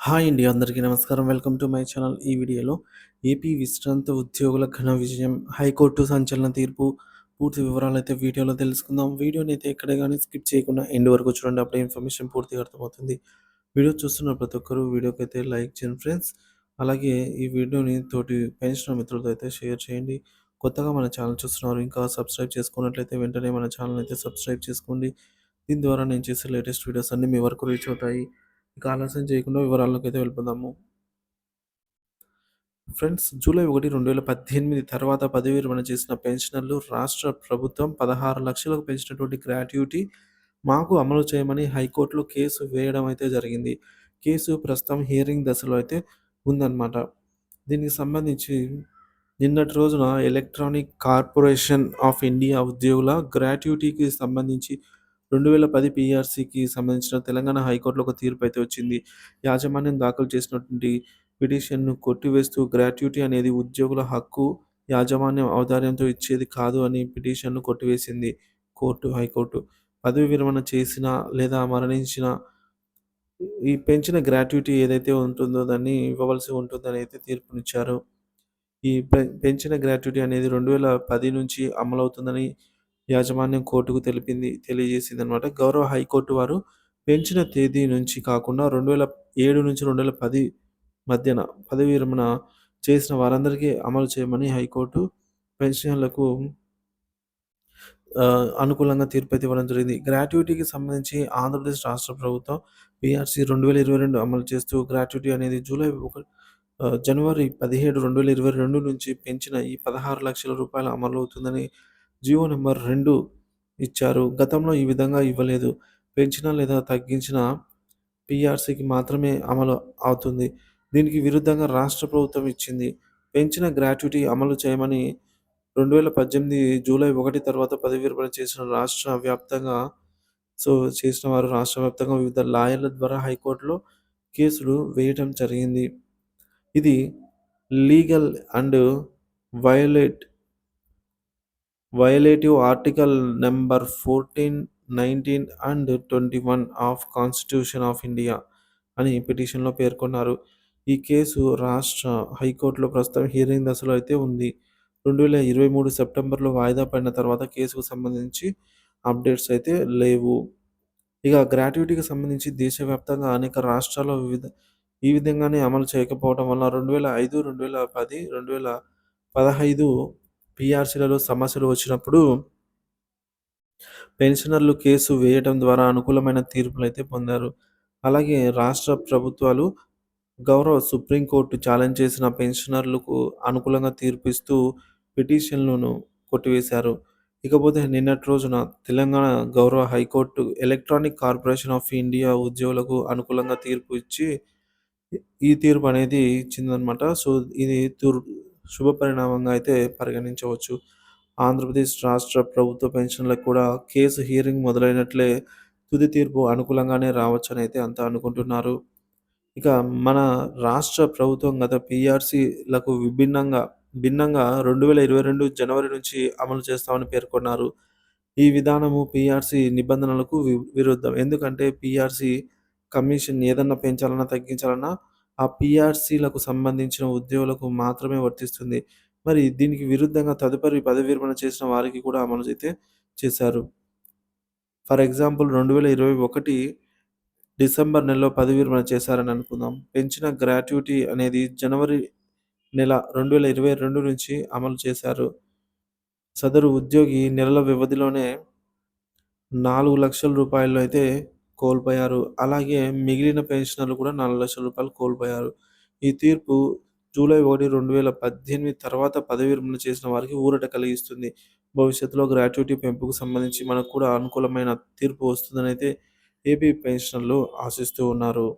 Hi అండి. అందరికీ నమస్కారం. Welcome to my channel. ఈ వీడియోలో ఏపీ విశ్రాంత ఉద్యోగుల ఘన విజయం, హైకోర్టు సంచలన తీర్పు పూర్తి వివరాలైతే వీడియోలో తెలుసుకుందాం. వీడియోనైతే ఎక్కడ గాని స్కిప్ చేయకుండా ఎండ్ వరకు చూడండి. అప్పుడే ఇన్ఫర్మేషన్ పూర్తిగా అర్థమవుతుంది. వీడియో చూస్తున్న ప్రతి ఒక్కరు వీడియోకైతే లైక్ చేయండి ఫ్రెండ్స్. అలాగే ఈ వీడియోని తోటి పెన్షనర్ మిత్రులతో అయితే షేర్ చేయండి. కొత్తగా మన ఛానల్ చూస్తున్నారు, ఇంకా సబ్స్క్రైబ్ చేసుకున్నట్లయితే వెంటనే మన ఛానల్ అయితే సబ్స్క్రైబ్ చేసుకోండి. దీని ద్వారా నేను చేసే లేటెస్ట్ వీడియోస్ అన్నీ మీ వరకు రీచ్ అవుతాయి. ఇక ఆలస్యం చేయకుండా వివరాల్లోకైతే వెళ్ళిపోదాము. ఫ్రెండ్స్, జూలై 1, 2018 తర్వాత పదవీ విరమణ చేసిన పెన్షనర్లు రాష్ట్ర ప్రభుత్వం 16,00,000కు పెంచినటువంటి గ్రాట్యుటీ మాకు అమలు చేయమని హైకోర్టులో కేసు వేయడం అయితే జరిగింది. కేసు ప్రస్తుతం హియరింగ్ దశలో అయితే ఉందన్నమాట. దీనికి సంబంధించి నిన్నటి రోజున ఎలక్ట్రానిక్ కార్పొరేషన్ ఆఫ్ ఇండియా ఉద్యోగుల గ్రాట్యుటీకి సంబంధించి 2010 పీఆర్సీకి సంబంధించిన తెలంగాణ హైకోర్టులో ఒక తీర్పు అయితే వచ్చింది. యాజమాన్యం దాఖలు చేసినటువంటి పిటిషన్‌ను కొట్టివేస్తూ గ్రాట్యుటీ అనేది ఉద్యోగుల హక్కు, యాజమాన్యం ఔదార్యంతో ఇచ్చేది కాదు అని పిటిషన్‌ను కొట్టివేసింది హైకోర్టు. పదవీ విరమణ చేసినా లేదా మరణించినా ఈ పెంచిన గ్రాట్యుటీ ఏదైతే ఉంటుందో దాన్ని ఇవ్వవలసి ఉంటుందని అయితే తీర్పునిచ్చారు. ఈ పెంచిన గ్రాట్యుటీ అనేది 2010 నుంచి అమలవుతుందని యాజమాన్యం కోర్టుకు తెలియజేసిందనమాట. గౌరవ హైకోర్టు వారు పెంచిన తేదీ నుంచి కాకుండా 2007 నుంచి 2010 మధ్యన పదవీ విరమణ చేసిన వారందరికీ అమలు చేయమని హైకోర్టు పెన్షనర్లకు అనుకూలంగా తీర్పయితే ఇవ్వడం జరిగింది. గ్రాట్యుటీకి సంబంధించి ఆంధ్రప్రదేశ్ రాష్ట్ర ప్రభుత్వం పీఆర్సీ 2022 అమలు చేస్తూ గ్రాట్యుటీ అనేది జనవరి 17, 2022 నుంచి పెంచిన ఈ 16,00,000 రూపాయలు అమలవుతుందని జీవో నంబర్ 2 ఇచ్చారు. గతంలో ఈ విధంగా ఇవ్వలేదు. పెంచిన లేదా తగ్గించిన పీఆర్సీకి మాత్రమే అమలు అవుతుంది. దీనికి విరుద్ధంగా రాష్ట్ర ప్రభుత్వం ఇచ్చింది. పెంచిన గ్రాట్యుటీ అమలు చేయమని 2018 జూలై 1 తర్వాత పదవి విరమణ చేసిన వారు రాష్ట్ర వ్యాప్తంగా వివిధ లాయర్ల ద్వారా హైకోర్టులో కేసులు వేయటం జరిగింది. ఇది legal and violate violative article number 14, 19 and 21 of constitution of India అని పిటిషన్‌లో పేర్కొన్నారు. ఈ కేసు రాష్ట్ర హైకోర్టులో ప్రస్తుతం హియరింగ్ దశలో అయితే ఉంది. 2023 సెప్టెంబర్‌లో వాయిదా పడిన తర్వాత కేసుకు సంబంధించి అప్డేట్స్ అయితే లేవు. ఇక గ్రాట్యుటీకి సంబంధించి దేశవ్యాప్తంగా అనేక రాష్ట్రాల్లో ఈ విధంగానే అమలు చేయకపోవడం వల్ల 2005, 2010, 2015 పీఆర్సీలలో సమస్యలు వచ్చినప్పుడు పెన్షనర్లు కేసు వేయడం ద్వారా అనుకూలమైన తీర్పులైతే పొందారు. అలాగే రాష్ట్ర ప్రభుత్వాలు గౌరవ సుప్రీంకోర్టు ఛాలెంజ్ చేసిన పెన్షనర్లకు అనుకూలంగా తీర్పు ఇస్తూ పిటిషన్‌లను కొట్టివేశారు. ఇకపోతే నిన్నటి రోజున తెలంగాణ గౌరవ high court electronic corporation of India ఉద్యోగులకు అనుకూలంగా తీర్పు ఇచ్చి ఈ తీర్పు అనేది ఇచ్చిందనమాట. సో, ఇది శుభ పరిణామంగా అయితే పరిగణించవచ్చు. ఆంధ్రప్రదేశ్ రాష్ట్ర ప్రభుత్వ పెన్షన్‌లకు కూడా కేసు హియరింగ్ మొదలైనట్లే తుది తీర్పు అనుకూలంగానే రావచ్చని అయితే అంతా అనుకుంటున్నారు. ఇక మన రాష్ట్ర ప్రభుత్వం గత పీఆర్సీలకు భిన్నంగా 2022 జనవరి నుంచి అమలు చేస్తామని పేర్కొన్నారు. ఈ విధానము పీఆర్సీ నిబంధనలకు విరుద్ధం. ఎందుకంటే పీఆర్సీ కమిషన్ ఏదన్నా పెంచాలన్నా, తగ్గించాలన్నా ఆ పీఆర్సీలకు సంబంధించిన ఉద్యోగులకు మాత్రమే వర్తిస్తుంది. మరి దీనికి విరుద్ధంగా తదుపరి పదవి విరమణ చేసిన వారికి కూడా అమలు అయితే చేశారు. ఫర్ ఎగ్జాంపుల్ 2021 డిసెంబర్ నెలలో పదవి విరమణ చేశారని అనుకుందాం. పెంచిన గ్రాట్యుటీ అనేది జనవరి నెల 2022 నుంచి అమలు చేశారు. సదరు ఉద్యోగి నెలల వ్యవధిలోనే 4,00,000 రూపాయలు అయితే కోల్పోయారు. అలాగే మిగిలిన పెన్షనర్లు కూడా 4,00,000 రూపాయలు కోల్పోయారు. ఈ తీర్పు జూలై 1, 2018 తర్వాత పదవి విరమణ చేసిన వారికి ఊరట కలిగిస్తుంది. భవిష్యత్తులో గ్రాట్యుటీ పెంపుకు సంబంధించి మనకు కూడా అనుకూలమైన తీర్పు వస్తుందనైతే ఏపీ పెన్షనర్లు ఆశిస్తూ ఉన్నారు.